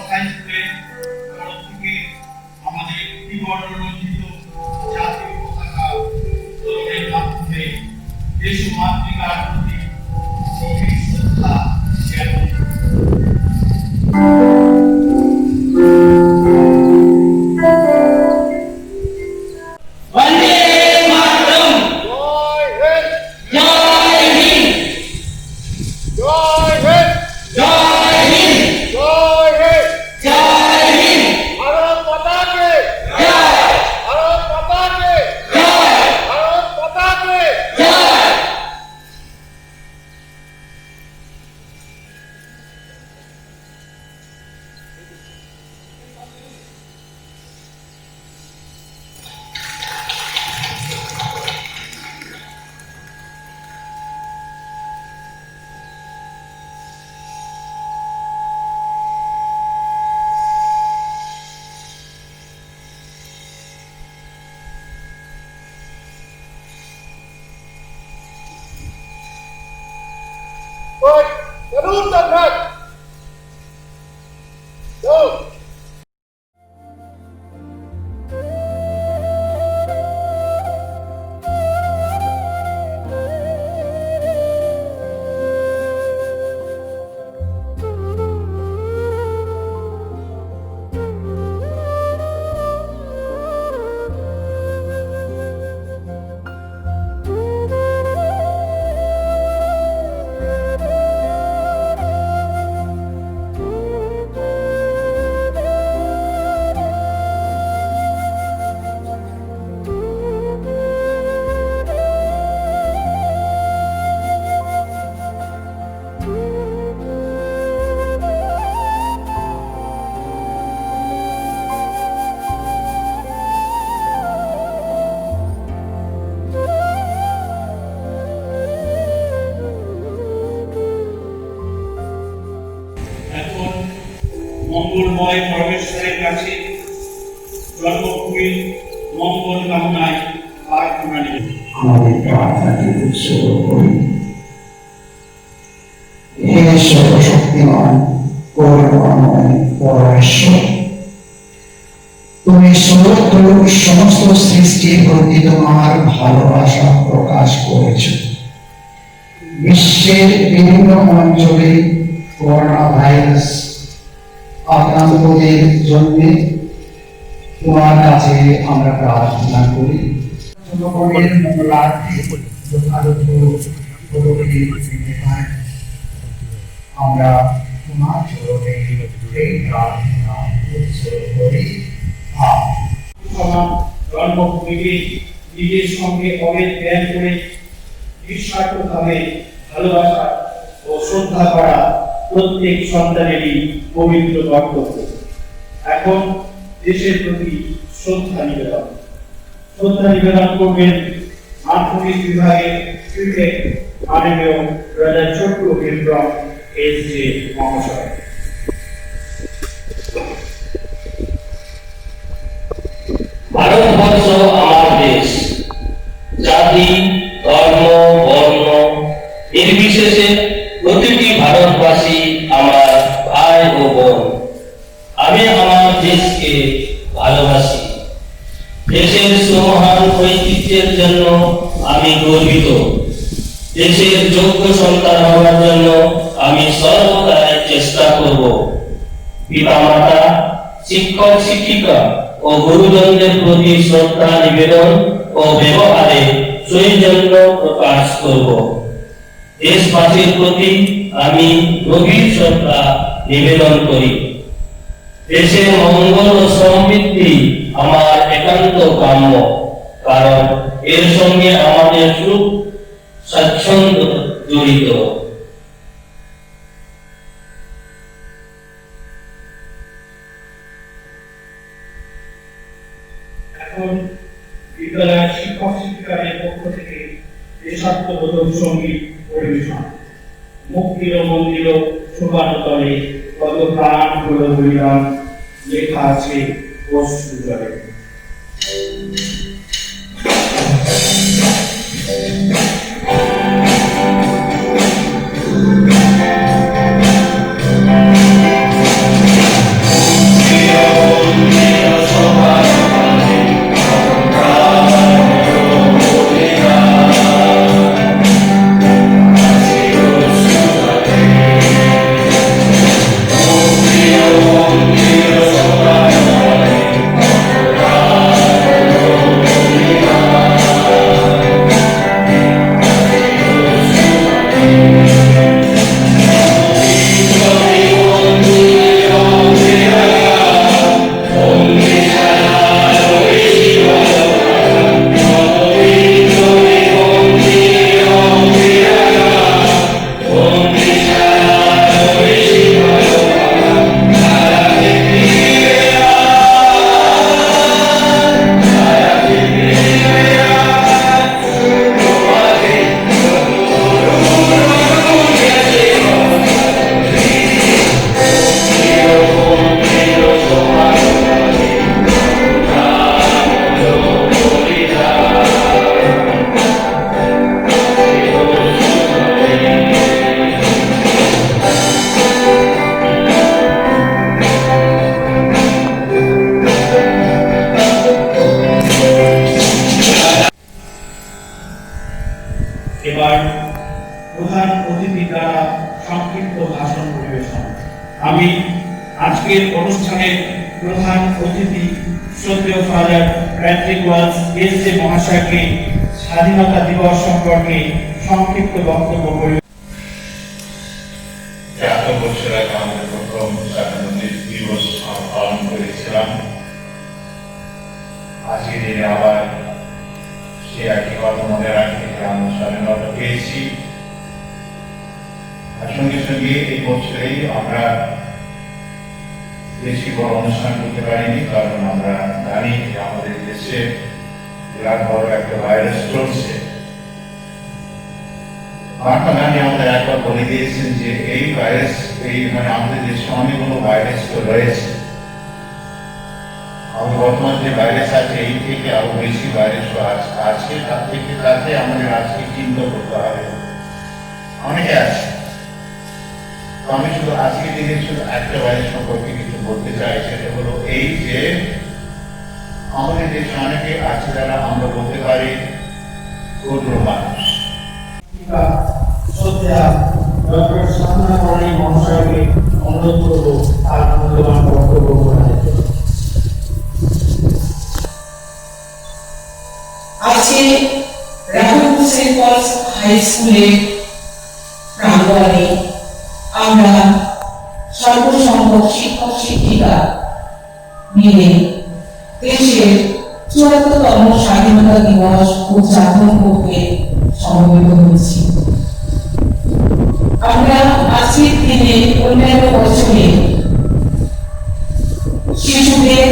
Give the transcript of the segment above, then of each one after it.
সাইন্সের তরফ থেকে আমাদের ত্রিবর্ণরঞ্জিত জাতীয় পতাকা উত্তোলনের মাধ্যমে দেশ ও মাতৃকার প্রতি গভীর শ্রদ্ধা জ্ঞাপন जरूर तक মঙ্গলময় পরমেশ্বরের কাছে জন্মভূমির মঙ্গল কামনায় প্রার্থনা নেব। আমাদের প্রার্থনাকে উৎসর্গ করি। হে সর্বশক্তিমান করুণাময় পরমেশ্বর, তুমি সমস্ত সৃষ্টির প্রতি তোমার ভালোবাসা প্রকাশ করেছ। বিশ্বের বিভিন্ন অঞ্চলে করোনা ভাইরাস আক্রান্তদের জন্য তোমার কাছে আমরা প্রার্থনা করি। জনগণের মঙ্গলার্থে যথাযথ পদক্ষেপ নিতে পারি। আমরা তোমার চরণে এই প্রার্থনা উৎসর্গ করি। জন্মভূমিকে নিজের সঙ্গে অবেদ জ্ঞান করে নিঃস্বার্থভাবে ভালোবাসা ও শ্রদ্ধা করা প্রত্যেক সন্তানেরই পবিত্র কর্তব্য। এখন দেশের প্রতি শ্রদ্ধা নিবেদন করবেন মাধ্যমিক বিভাগের ক্রিকেট মাননীয় রাজা ছোট্ট বিক্রম এস.জে. মহাশয়। ভারতবর্ষ আমার দেশ। জাতি, ধর্ম, বর্ণ নির্বিশেষে প্রতিটি ভারতবাসী আমার ভাই ও বোন। আমি আমার দেশকে ভালোবাসি। দেশের সুমহান ঐতিহ্যের জন্য আমি গর্বিত। দেশের যোগ্য সন্তান হওয়ার জন্য আমি সর্বদাই চেষ্টা করব। পিতামাতা, শিক্ষক শিক্ষিকা ও গুরুজনদের প্রতি শ্রদ্ধা নিবেদন ও ব্যবহারে সৌজন্য প্রকাশ করব। দেশবাসীর প্রতি আমি গভীর শ্রদ্ধা নিবেদন করি। দেশের মঙ্গল ও সমৃদ্ধি আমার একান্ত কাম্য, কারণ এর সঙ্গে আমাদের সুখ স্বাচ্ছন্দ্য জড়িত। এখন বিদ্যালয়ের শিক্ষক শিক্ষিকাদের পক্ষ থেকে দেশাত্মবোধক সঙ্গীত পরিবেশন। মুক্তির মন্দির শোভানতলে কত প্রাণ হলো বলিদান, লেখা আছে অশ্রু জলে। আজকের অনুষ্ঠানের প্রধান অতিথি শ্রদ্ধেয় ফাদার প্যাট্রিক ওয়ালস এসজে মহাশয়কে স্বাধীনতা দিবস সম্পর্কে সংক্ষিপ্ত বক্তব্য করে ৭০ বছর আগে আমাদের প্রথম স্বাধীনতা দিবস আমরা পালন করেছিলাম। আজকের দিনে আবার সে একই কথা মনে রাখি যে আমরা স্বাধীনতা পেয়েছি। আর সঙ্গে সঙ্গে এই বছরেই আমরা বেশি বড় অনুষ্ঠান করতে পারিনি, কারণ আমরা জানি যে আমাদের দেশে বিরাট বড় একটা ভাইরাস চলছে। মহাত্মা গান্ধী আমাদের একবার বলে দিয়েছেন যে এই ভাইরাস আমাদের দেশে অনেকগুলো ভাইরাস তো রয়েছে, আমাদের বর্তমান যে ভাইরাস আছে এই থেকে আরো বেশি ভাইরাস আছে, তার থেকে তাতে আমাদের আজকে চিন্তা করতে হবে। অনেকে আছে, আমি শুধু আজকের দিনে শুধু একটা ভাইরাস সম্পর্কে কিছু বলতে চাই, সেটা হলো এই যে আমাদের দেশে অনেকে আছে যারা আমরা বলতে পারি ক্ষুদ্র মানুষ। শ্রদ্ধেয় ডক্টর সাধনা করণী মহাশয়কে অনুরোধ করব তার মূল্যবান বক্তব্য প্রদানের জন্য। আজকে রাহুল সেন্ট পলস হাই স্কুলের প্রাঙ্গণে আমরা সর্বসংখ্যক শিক্ষক শিক্ষিকা মিলে দেশের ৭৪তম স্বাধীনতা দিবস উদযাপন করতে সমবেত হয়েছি। আমরা আজকের দিনে অন্যান্য বছরে শিশুদের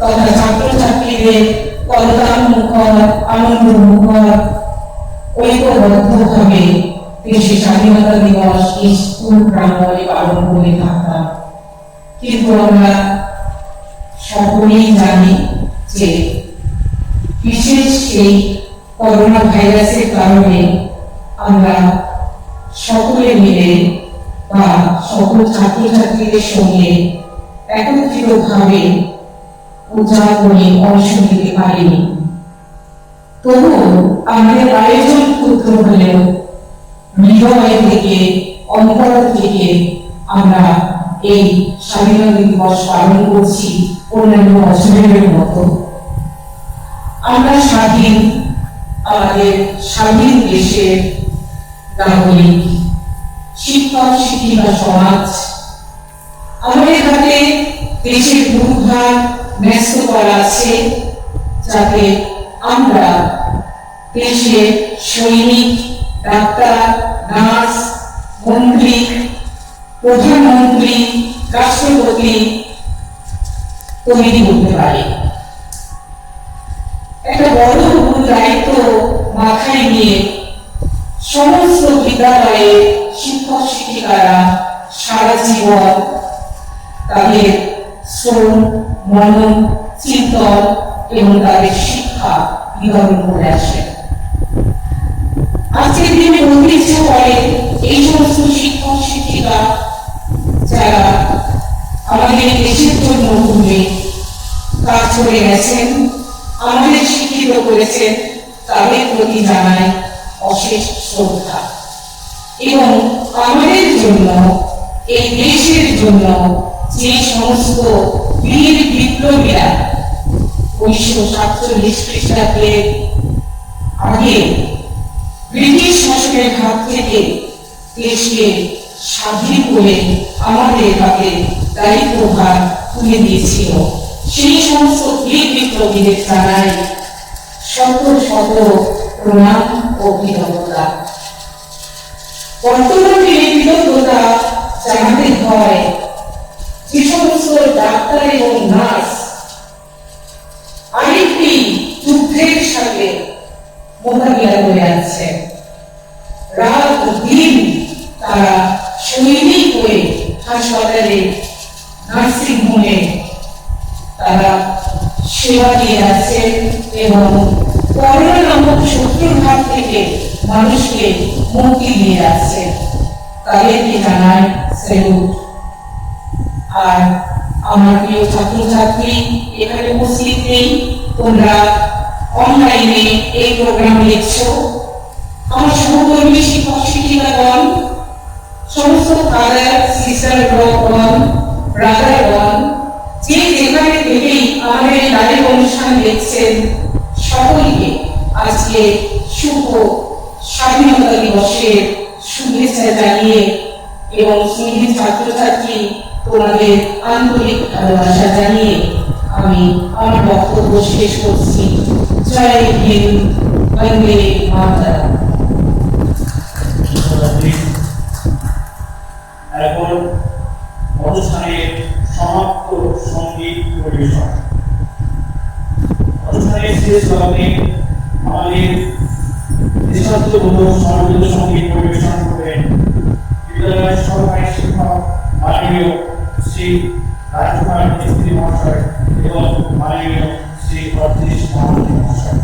তথা ছাত্রছাত্রীদের কল্যাণ মুখর আনন্দ মুখর ঐক্যবদ্ধভাবে দেশের স্বাধীনতা দিবস স্কুল প্রাঙ্গণে পালন করে থাকতাম, কিন্তু আমরা সকলেই জানি যে বিশেষ এই করোনা ভাইরাসের কারণে আমরা সকলে মিলে বা সকল ছাত্রছাত্রীদের সঙ্গে একত্রিতভাবে উদযাপনে অংশ নিতে পারিনি। তবুও আমাদের আয়োজন ক্ষুদ্র হলেও হৃদয় থেকে অন্তর থেকে আমরা এই স্বাধীনতা দিবস পালন করছি অন্যান্য বছরের মতো। আমরা স্বাধীন, আমাদের স্বাধীন দেশের নাগরিক, শিক্ষক শিক্ষিকা সমাজ, আমাদের হাতে দেশের দুর্ভার ন্যস্ত করা আছে, যাতে আমরা দেশের সৈনিক, ডাক্তার, নার্স, মন্ত্রী, প্রধানমন্ত্রী, রাষ্ট্রপতি তৈরি করতে পারি। একটা বড় দায়িত্ব মাথায় নিয়ে সমস্ত বিদ্যালয়ে শিক্ষক শিক্ষিকারা সারা জীবন তাদের শ্রম, মনন, চিন্তন এবং তাদের শিক্ষা বিতরণ করে আসে। আজকের দিনে বলতে ইচ্ছা করে এই সমস্ত শিক্ষক শিক্ষিকা যারা আমাদের দেশের জন্য ভূমি কাজ করে গেছেন, আমাদের শিক্ষিত করেছেন, তাদের প্রতি জানাই অশেষ শ্রদ্ধা। এবং আমাদের জন্য, এই দেশের জন্য যে সমস্ত বীর বিপ্লবীরা 1947 খ্রিস্টাব্দের আগে ব্রিটিশ শাসনের হাত থেকে দেশকে স্বাধীন করে আমাদের হাতে দায়িত্বভার তুলে দিয়েছিল, সেই সমস্ত বীর বিপ্লবীদের জানাই শত শত প্রণাম ও কৃতজ্ঞতা। বর্তমানে এই কৃতজ্ঞতা জানাতে হয় যে সমস্ত ডাক্তার এবং নার্স আরেকটি যুদ্ধের সাথে মোকাবিলা করে আছে। রাত দিন তারা সৈনিক হয়ে হাসপাতালে, নার্সিং হোমে তারা সেবা দিয়ে আছে এবং করোনা নামক শত্রুর হাত থেকে মানুষকে মুক্তি দিয়ে আছে। তাদেরকে জানাই স্যালুট। আর আমার প্রিয় ছাত্রছাত্রী এখানে উপস্থিত নেই, তোমরা অনলাইনে এই প্রোগ্রাম দেখছো। আমার সহকর্মী শিক্ষক শিক্ষিকাগণ, সমস্ত ফাদার সিস্টারগণ, ব্রাদারগণ, যে যেখানে থেকেই আমাদের এই লাইভ অনুষ্ঠান দেখছেন, সকলকে আজকে শুভ স্বাধীনতা দিবসের শুভেচ্ছা জানিয়ে এবং স্নেহী ছাত্রছাত্রী তোমাদের আন্তরিক ভালোবাসা জানিয়ে আমি আমার বক্তব্য শেষ করছি। জয় হিন্দ, বন্দে মাতরম। এখন অনুষ্ঠানের সমাপ্ত সঙ্গীত পরিবেশন। অনুষ্ঠানের শেষ ভাগে আমাদের দেশাত্মবোধক সমবেত সঙ্গীত পরিবেশন করবেন বিদ্যালয়ের সহকারী শিক্ষক মাননীয় শ্রী রাজকুমার মিস্ত্রি মহাশয় এবং মাননীয় শ্রী অতীশ মহাশয় মহাশয়।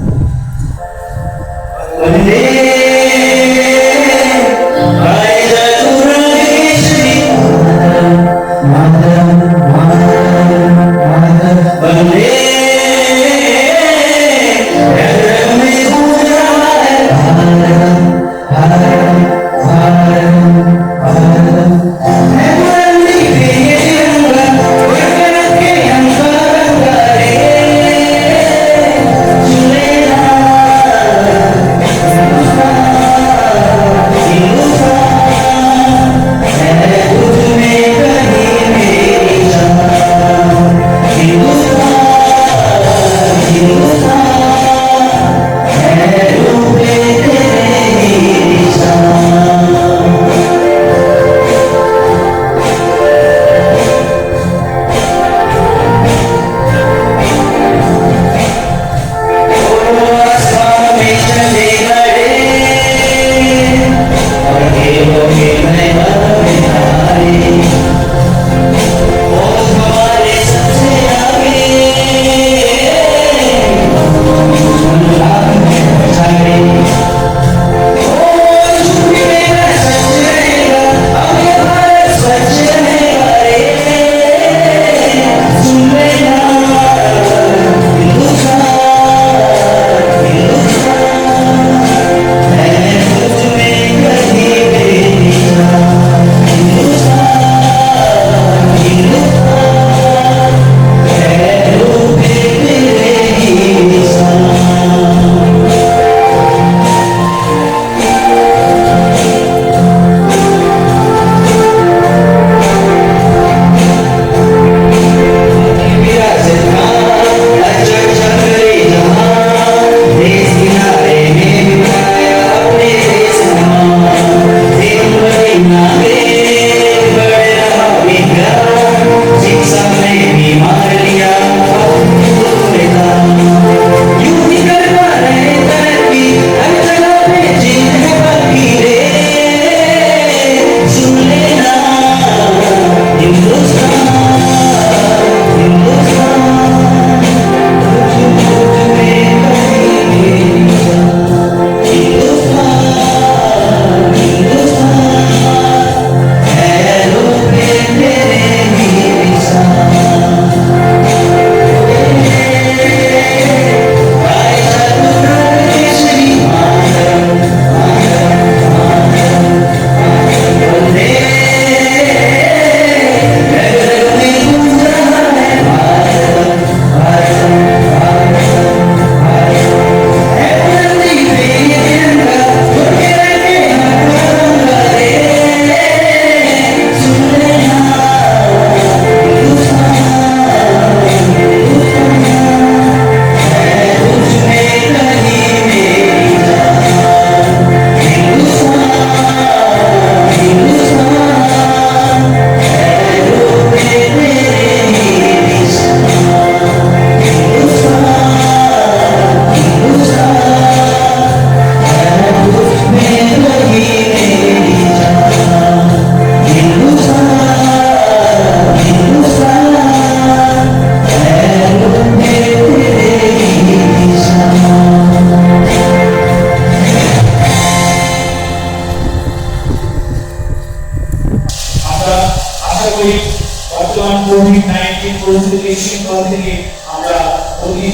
কোভিড-19 পরিস্থিতির শৃঙ্খল থেকে আমরা অতি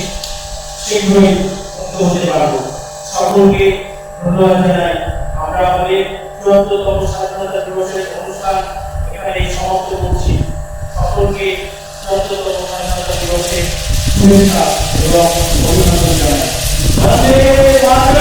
শীঘ্রই মুক্ত হতে পারব। সকলকে ধন্যবাদ জানাই। আমরা আমাদের ৭৪তম স্বাধীনতা দিবসের অনুষ্ঠান এখানেই সমাপ্ত করছি। সকলকে চতুর্থ স্বাধীনতা দিবসে শুভেচ্ছা এবং অভিনন্দন জানাই। বন্দে মাতরম।